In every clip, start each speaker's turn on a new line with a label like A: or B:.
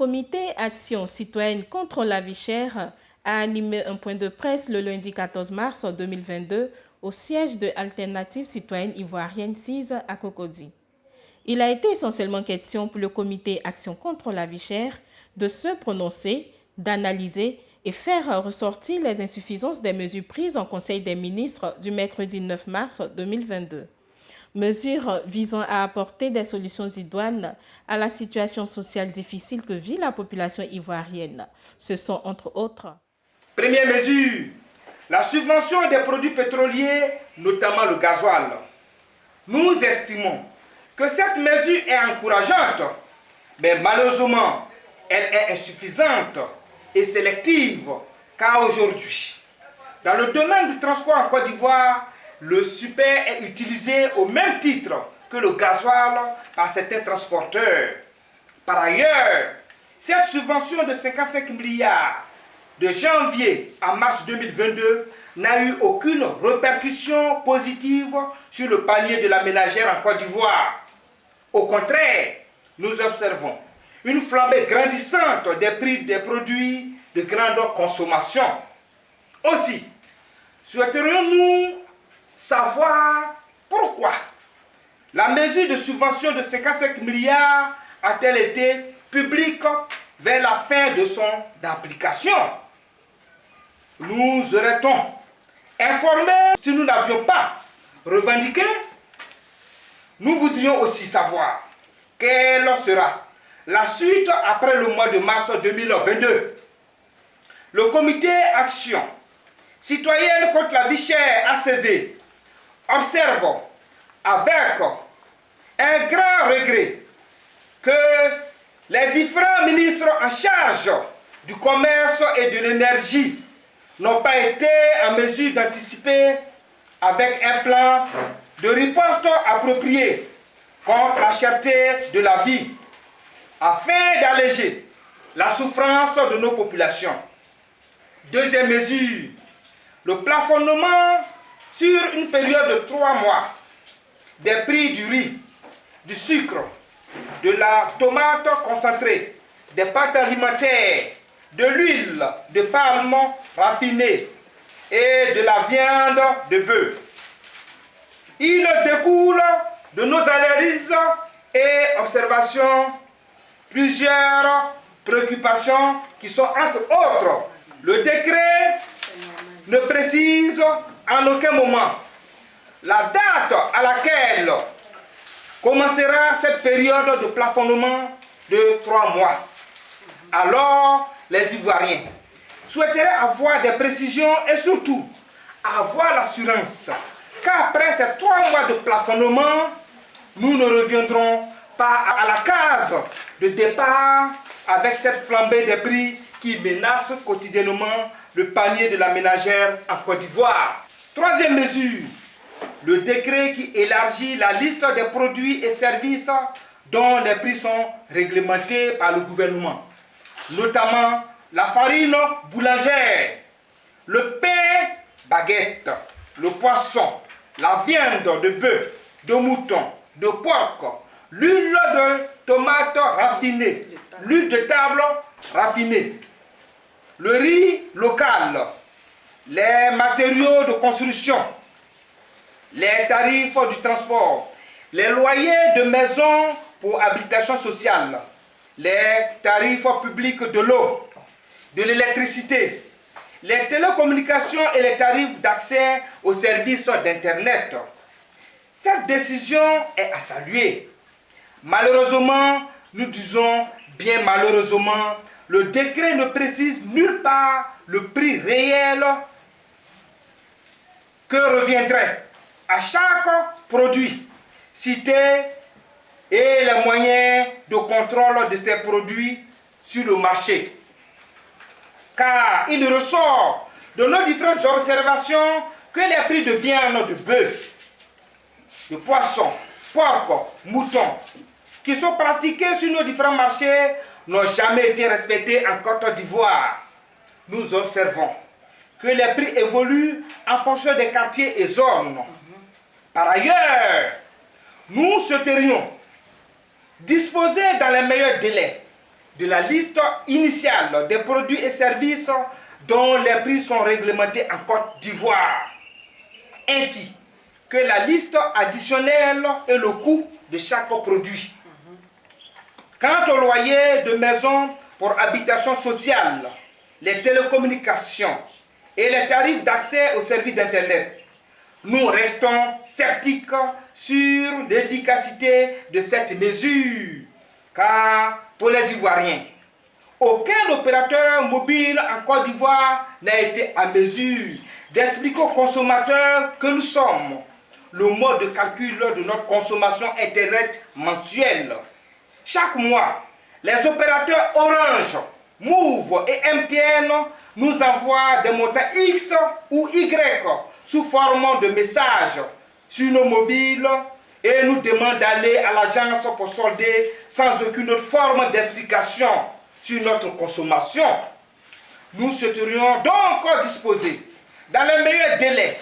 A: comité Action citoyenne contre la vie chère a animé un point de presse le lundi 14 mars 2022 au siège de Alternative citoyenne ivoirienne CIS à Cocody. Il a été essentiellement question pour le comité Action contre la vie chère de se prononcer, d'analyser et faire ressortir les insuffisances des mesures prises en Conseil des ministres du mercredi 9 mars 2022. Mesures visant à apporter des solutions idoines à la situation sociale difficile que vit la population ivoirienne. Ce sont entre autres:
B: première mesure, la subvention des produits pétroliers, notamment le gasoil. Nous estimons que cette mesure est encourageante, mais malheureusement, elle est insuffisante et sélective, car aujourd'hui, dans le domaine du transport en Côte d'Ivoire, le super est utilisé au même titre que le gasoil par certains transporteurs. Par ailleurs, cette subvention de 55 milliards de janvier à mars 2022 n'a eu aucune répercussion positive sur le panier de la ménagère en Côte d'Ivoire. Au contraire, nous observons une flambée grandissante des prix des produits de grande consommation. Aussi, souhaiterions-nous savoir pourquoi la mesure de subvention de 55 milliards a-t-elle été publique vers la fin de son application? Nous aurait-on informé si nous n'avions pas revendiqué? Nous voudrions aussi savoir quelle sera la suite après le mois de mars 2022. Le comité Action citoyenne contre la vie chère ACV observe avec un grand regret que les différents ministres en charge du commerce et de l'énergie n'ont pas été en mesure d'anticiper avec un plan de riposte approprié contre la cherté de la vie, afin d'alléger la souffrance de nos populations. Deuxième mesure, le plafonnement sur une période de 3 mois des prix du riz, du sucre, de la tomate concentrée, des pâtes alimentaires, de l'huile de palme raffinée et de la viande de bœuf. Il découle de nos analyses et observations plusieurs préoccupations qui sont entre autres: le décret ne précise en aucun moment la date à laquelle commencera cette période de plafonnement de 3 mois. Alors, les Ivoiriens souhaiteraient avoir des précisions et surtout avoir l'assurance qu'après ces 3 mois de plafonnement, nous ne reviendrons pas à la case de départ avec cette flambée des prix qui menace quotidiennement le panier de la ménagère en Côte d'Ivoire. Troisième mesure, le décret qui élargit la liste des produits et services dont les prix sont réglementés par le gouvernement, notamment la farine boulangère, le pain baguette, le poisson, la viande de bœuf, de mouton, de porc, l'huile de tomate raffinée, l'huile de table raffinée, le riz local, les matériaux de construction, les tarifs du transport, les loyers de maisons pour habitation sociale, les tarifs publics de l'eau, de l'électricité, les télécommunications et les tarifs d'accès aux services d'Internet. Cette décision est à saluer. Malheureusement, nous disons bien malheureusement, le décret ne précise nulle part le prix réel que reviendrait à chaque produit cité et les moyens de contrôle de ces produits sur le marché. Car il ressort de nos différentes observations que les prix de viande de bœuf, de poisson, porc, mouton, qui sont pratiqués sur nos différents marchés, n'ont jamais été respectés en Côte d'Ivoire. Nous observons que les prix évoluent en fonction des quartiers et zones. Par ailleurs, nous souhaiterions disposer dans les meilleurs délais de la liste initiale des produits et services dont les prix sont réglementés en Côte d'Ivoire, ainsi que la liste additionnelle et le coût de chaque produit. Quant au loyer de maison pour habitation sociale, les télécommunications et les tarifs d'accès aux services d'Internet, nous restons sceptiques sur l'efficacité de cette mesure, car pour les Ivoiriens, aucun opérateur mobile en Côte d'Ivoire n'a été à mesure d'expliquer aux consommateurs que nous sommes le mode de calcul de notre consommation Internet mensuelle. Chaque mois, les opérateurs Orange, Move et MTN nous envoient des montants X ou Y sous forme de messages sur nos mobiles et nous demandent d'aller à l'agence pour solder sans aucune autre forme d'explication sur notre consommation. Nous souhaiterions donc disposer dans les meilleurs délais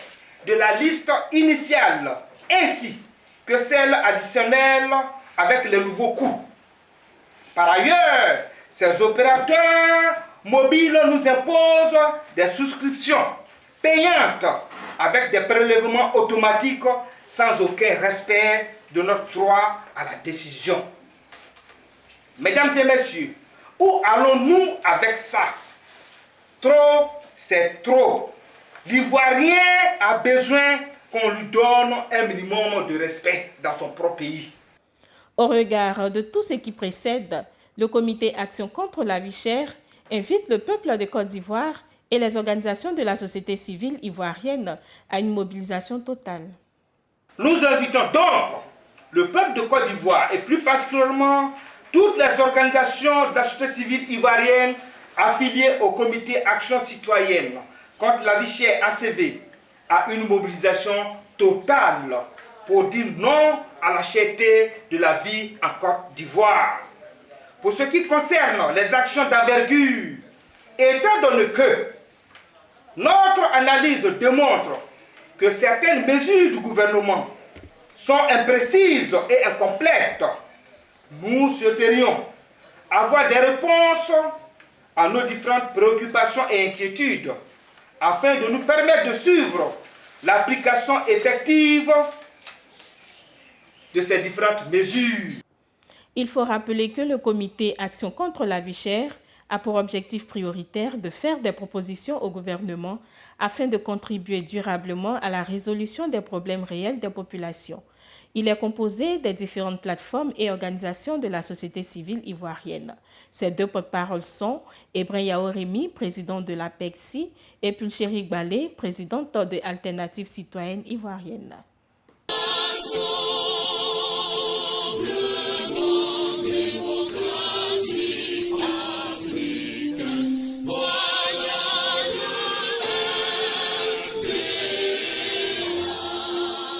B: de la liste initiale ainsi que celle additionnelle avec les nouveaux coûts. Par ailleurs, ces opérateurs mobiles nous imposent des souscriptions payantes avec des prélèvements automatiques sans aucun respect de notre droit à la décision. Mesdames et messieurs, où allons-nous avec ça? Trop, c'est trop. L'Ivoirien a besoin qu'on lui donne un minimum de respect dans son propre pays.
A: Au regard de tout ce qui précède, le comité Action contre la vie chère invite le peuple de Côte d'Ivoire et les organisations de la société civile ivoirienne à une mobilisation totale.
B: Nous invitons donc le peuple de Côte d'Ivoire et plus particulièrement toutes les organisations de la société civile ivoirienne affiliées au comité Action citoyenne contre la vie chère ACV à une mobilisation totale pour dire non à la cherté de la vie en Côte d'Ivoire. Pour ce qui concerne les actions d'envergure, étant donné que notre analyse démontre que certaines mesures du gouvernement sont imprécises et incomplètes, nous souhaiterions avoir des réponses à nos différentes préoccupations et inquiétudes afin de nous permettre de suivre l'application effective de ces différentes mesures.
A: Il faut rappeler que le comité Action contre la vie chère a pour objectif prioritaire de faire des propositions au gouvernement afin de contribuer durablement à la résolution des problèmes réels des populations. Il est composé des différentes plateformes et organisations de la société civile ivoirienne. Ces deux porte-paroles sont Ebrin Yaoremi, président de l'APEXI, et Pulchéri Gbalé, présidente de Alternative citoyenne ivoirienne.